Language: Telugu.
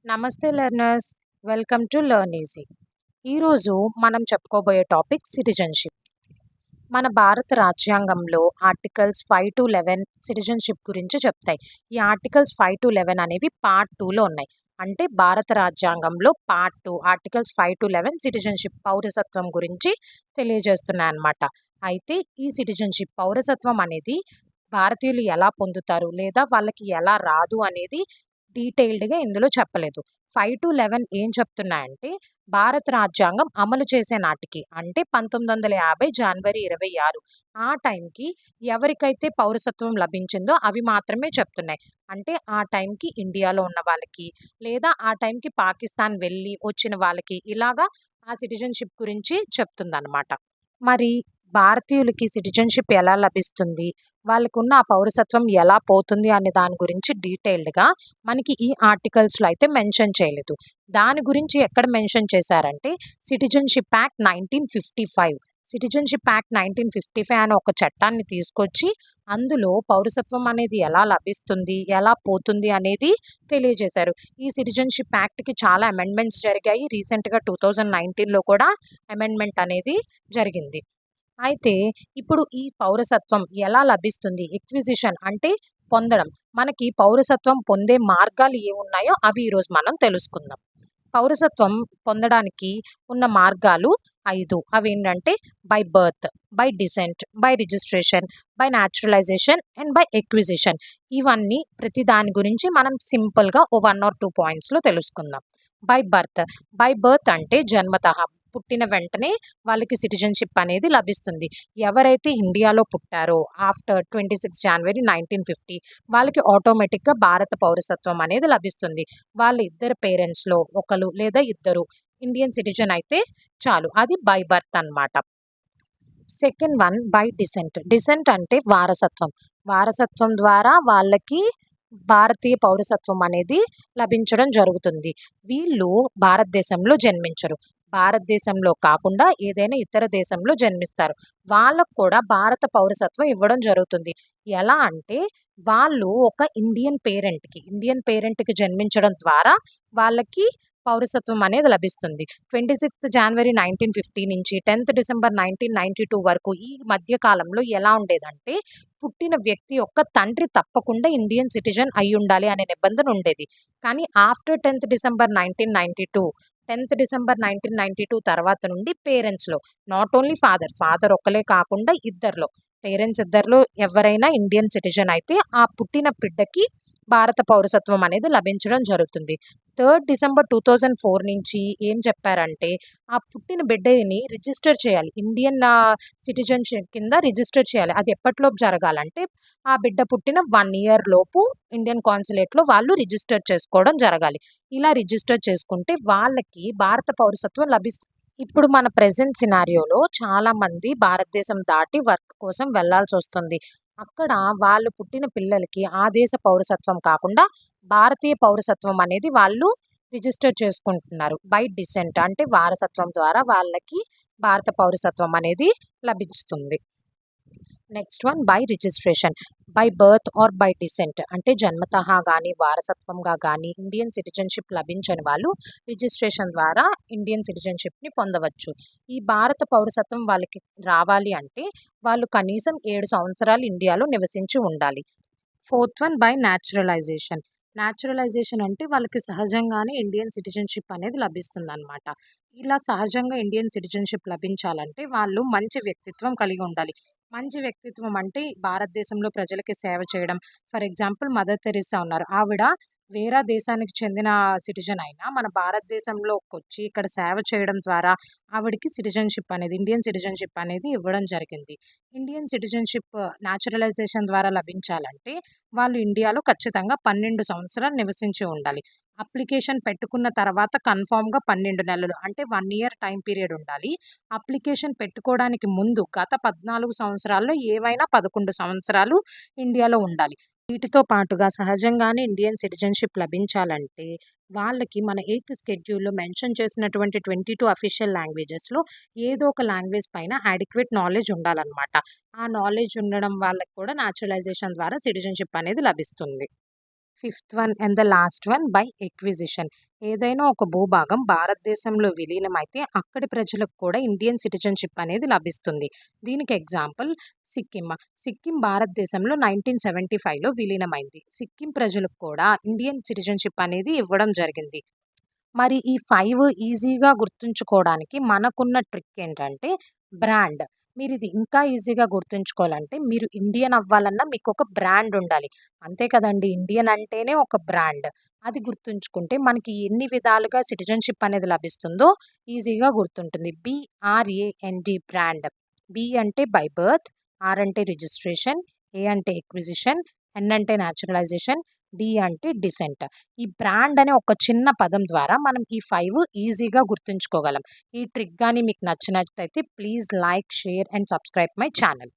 నమస్తే learners, welcome to learn easy. ఈరోజు మనం చెప్పుకోబోయే టాపిక్ సిటిజన్షిప్. మన భారత రాజ్యాంగంలో ఆర్టికల్స్ 5 to 11 సిటిజన్షిప్ గురించి చెప్తాయి. ఈ ఆర్టికల్స్ 5 to 11 అనేవి పార్ట్ 2లో ఉన్నాయి. అంటే భారత రాజ్యాంగంలో పార్ట్ 2 ఆర్టికల్స్ 5 to 11 సిటిజన్షిప్ పౌరసత్వం గురించి తెలియజేస్తున్నాయి అన్నమాట. అయితే ఈ సిటిజన్షిప్ పౌరసత్వం అనేది భారతీయులు ఎలా పొందుతారు లేదా వాళ్ళకి ఎలా రాదు అనేది డీటెయిల్డ్గా ఇందులో చెప్పలేదు. 5 to 11 ఏం చెప్తున్నాయంటే భారత రాజ్యాంగం అమలు చేసే నాటికి అంటే 1950 జనవరి 26 ఆ టైంకి ఎవరికైతే పౌరసత్వం లభించిందో అవి మాత్రమే చెప్తున్నాయి. అంటే ఆ టైంకి ఇండియాలో ఉన్న వాళ్ళకి లేదా ఆ టైంకి పాకిస్తాన్ వెళ్ళి వచ్చిన వాళ్ళకి ఇలాగా ఆ సిటిజన్షిప్ గురించి చెప్తుందన్నమాట. మరి భారతీయులకి సిటిజన్షిప్ ఎలా లభిస్తుంది? వాళ్ళకున్న ఆ పౌరసత్వం ఎలా పోతుంది అనే దాని గురించి డీటెయిల్డ్‌గా మనకి ఈ ఆర్టికల్స్‌లో అయితే మెన్షన్ చేయలేదు. దాని గురించి ఎక్కడ మెన్షన్ చేశారంటే సిటిజన్షిప్ యాక్ట్ 1955. సిటిజన్షిప్ యాక్ట్ 1955 అనే ఒక చట్టాన్ని తీసుకొచ్చి అందులో పౌరసత్వం అనేది ఎలా లభిస్తుంది, ఎలా పోతుంది అనేది తెలియజేశారు. ఈ సిటిజన్షిప్ యాక్ట్‌కి చాలా అమెండ్మెంట్స్ జరిగాయి. రీసెంట్‌గా 2019లో కూడా అమెండ్మెంట్ అనేది జరిగింది. అయితే ఇప్పుడు ఈ పౌరసత్వం ఎలా లభిస్తుంది? ఎక్విజిషన్ అంటే పొందడం. మనకి పౌరసత్వం పొందే మార్గాలు ఏవున్నాయో అవి ఈరోజు మనం తెలుసుకుందాం. పౌరసత్వం పొందడానికి ఉన్న మార్గాలు 5. అవేంటంటే by birth, by descent, by registration, by naturalization and by acquisition. ఇవన్నీ ప్రతి దాని గురించి మనం సింపుల్‌గా ఓ 1 ఆర్ 2 పాయింట్స్‌లో తెలుసుకుందాం. By birth. బై బర్త్ అంటే జన్మతః పుట్టిన వెంటనే వాళ్ళకి సిటిజన్షిప్ అనేది లభిస్తుంది. ఎవరైతే ఇండియాలో పుట్టారో ఆఫ్టర్ 26 జనవరి 1950 వాళ్ళకి ఆటోమేటిక్‌గా భారత పౌరసత్వం అనేది లభిస్తుంది. వాళ్ళ ఇద్దరు పేరెంట్స్‌లో ఒకరు లేదా ఇద్దరు ఇండియన్ సిటిజన్ అయితే చాలు. అది బై బర్త్ అన్నమాట. Second one by descent. Descent అంటే వారసత్వం. వారసత్వం ద్వారా వాళ్ళకి భారతీయ పౌరసత్వం అనేది లభించడం జరుగుతుంది. వీళ్ళు భారతదేశంలో జన్మించరు. భారతదేశంలో కాకుండా ఏదైనా ఇతర దేశంలో జన్మిస్తారు. వాళ్ళకు కూడా భారత పౌరసత్వం ఇవ్వడం జరుగుతుంది. ఎలా అంటే వాళ్ళు ఒక ఇండియన్ పేరెంట్‌కి జన్మించడం ద్వారా వాళ్ళకి పౌరసత్వం అనేది లభిస్తుంది. 26 జనవరి 1950 నుంచి 10th డిసెంబర్ 1992 వరకు ఈ మధ్య కాలంలో ఎలా ఉండేదంటే పుట్టిన వ్యక్తి యొక్క తండ్రి తప్పకుండా ఇండియన్ సిటిజన్ అయ్యుండాలి అనే నిబంధన ఉండేది. కానీ ఆఫ్టర్ 10th డిసెంబర్ 1992 తర్వాత నుండి పేరెంట్స్‌లో నాట్ ఓన్లీ ఫాదర్ ఒక్కలే కాకుండా పేరెంట్స్ ఇద్దరిలో ఎవరైనా ఇండియన్ సిటిజన్ అయితే ఆ పుట్టిన బిడ్డకి భారత పౌరసత్వం అనేది లభించడం జరుగుతుంది. 3 డిసెంబర్ 2004 నుంచి ఏం చెప్పారంటే ఆ పుట్టిన బిడ్డని రిజిస్టర్ చేయాలి. ఇండియన్ సిటిజన్‌షిప్ కింద రిజిస్టర్ చేయాలి. అది ఎప్పటిలోపు జరగాలంటే ఆ బిడ్డ పుట్టిన 1 ఇయర్ లోపు ఇండియన్ కాన్సులేట్‌లో వాళ్ళు రిజిస్టర్ చేసుకోవడం జరగాలి. ఇలా రిజిస్టర్ చేసుకుంటే వాళ్ళకి భారత పౌరసత్వం లభిస్తుంది. ఇప్పుడు మన ప్రెజెంట్ సినారియోలో చాలామంది భారతదేశం దాటి వర్క్ కోసం వెళ్ళాల్సొస్తుంది. అక్కడ వాళ్ళు పుట్టిన పిల్లలకి ఆ దేశ పౌరసత్వం కాకుండా భారతీయ పౌరసత్వం అనేది వాళ్ళు రిజిస్టర్ చేసుకుంటున్నారు. బై డిసెంట్ అంటే వారసత్వం ద్వారా వాళ్ళకి భారత పౌరసత్వం అనేది లభిస్తుంది. Next one by registration. By birth or by descent అంటే జన్మతః గానీ, వారసత్వంగా గానీ ఇండియన్ సిటిజన్షిప్ లభించని వాళ్ళు రిజిస్ట్రేషన్ ద్వారా ఇండియన్ సిటిజన్షిప్‌ని పొందవచ్చు. ఈ భారత పౌరసత్వం వాళ్ళకి రావాలి అంటే వాళ్ళు కనీసం 7 సంవత్సరాలు ఇండియాలో నివసించి ఉండాలి. Fourth one by naturalisation. Naturalisation అంటే వాళ్ళకి సహజంగానే ఇండియన్ సిటిజన్షిప్ అనేది లభిస్తుందనమాట. ఇలా సహజంగా ఇండియన్ సిటిజన్షిప్ లభించాలంటే వాళ్ళు మంచి వ్యక్తిత్వం కలిగి ఉండాలి. మంచి వ్యక్తిత్వం అంటే భారతదేశంలో ప్రజలకి సేవ చేయడం. ఫర్ ఎగ్జాంపుల్ మదర్ తెరెసా ఉన్నారు. ఆవిడ వేరే దేశానికి చెందిన సిటిజన్ అయినా మన భారతదేశంలోకొచ్చి ఇక్కడ సేవ చేయడం ద్వారా ఆవిడకి ఇండియన్ సిటిజన్షిప్ అనేది ఇవ్వడం జరిగింది. ఇండియన్ సిటిజన్షిప్ న్యాచురలైజేషన్ ద్వారా లభించాలంటే వాళ్ళు ఇండియాలో ఖచ్చితంగా 12 సంవత్సరాలు నివసించి ఉండాలి. అప్లికేషన్ పెట్టుకున్న తర్వాత కన్ఫర్మ్‌గా 12 నెలలు అంటే 1 ఇయర్ టైమ్ పీరియడ్ ఉండాలి. అప్లికేషన్ పెట్టుకోవడానికి ముందు గత 14 సంవత్సరాల్లో ఏవైనా 11 సంవత్సరాలు ఇండియాలో ఉండాలి. వీటితో పాటుగా సహజంగానే ఇండియన్ సిటిజన్షిప్ లభించాలంటే వాళ్ళకి మన 8th షెడ్యూల్‌లో మెన్షన్ చేసినటువంటి 22 అఫీషియల్ లాంగ్వేజెస్‌లో ఏదో ఒక లాంగ్వేజ్ పైన అడిక్వేట్ నాలెడ్జ్ ఉండాలన్నమాట. ఆ నాలెడ్జ్ ఉండడం వాళ్ళకి కూడా న్యాచురలైజేషన్ ద్వారా సిటిజన్షిప్ అనేది లభిస్తుంది. Fifth one and the last one by acquisition. ఏదైనా ఒక భూభాగం భారతదేశంలో విలీనమైతే అక్కడి ప్రజలకు కూడా ఇండియన్ సిటిజన్షిప్ అనేది లభిస్తుంది. దీనికి ఎగ్జాంపుల్ సిక్కిం. సిక్కిం భారతదేశంలో 1975లో విలీనమైంది. సిక్కిం ప్రజలకు కూడా ఇండియన్ సిటిజన్షిప్ అనేది ఇవ్వడం జరిగింది. మరి ఈ 5 ఈజీగా గుర్తుంచుకోవడానికి మనకున్న ట్రిక్ ఏంటంటే బ్రాండ్. మీరిది ఇంకా ఈజీగా గుర్తుంచుకోవాలంటే మీరు ఇండియన్ అవ్వాలన్నా మీకొక బ్రాండ్ ఉండాలి. అంతే కదండీ! ఇండియన్ అంటేనే ఒక బ్రాండ్. అది గుర్తుంచుకుంటే మనకి ఎన్ని విధాలుగా సిటిజన్‌షిప్ అనేది లభిస్తుందో ఈజీగా గుర్తుంటుంది. BRAND brand. బి అంటే బై బర్త్, ఆర్ అంటే రిజిస్ట్రేషన్, ఏ అంటే ఎక్విజిషన్, ఎన్ అంటే నేచురలైజేషన్, డి అంటే డిసెంట్. ఈ బ్రాండ్ అనే ఒక చిన్న పదం ద్వారా మనం ఈ 5 ఈజీగా గుర్తుంచుకోగలం. ఈ ట్రిక్ గాని మీకు నచ్చినట్టయితే please like, share and subscribe my channel.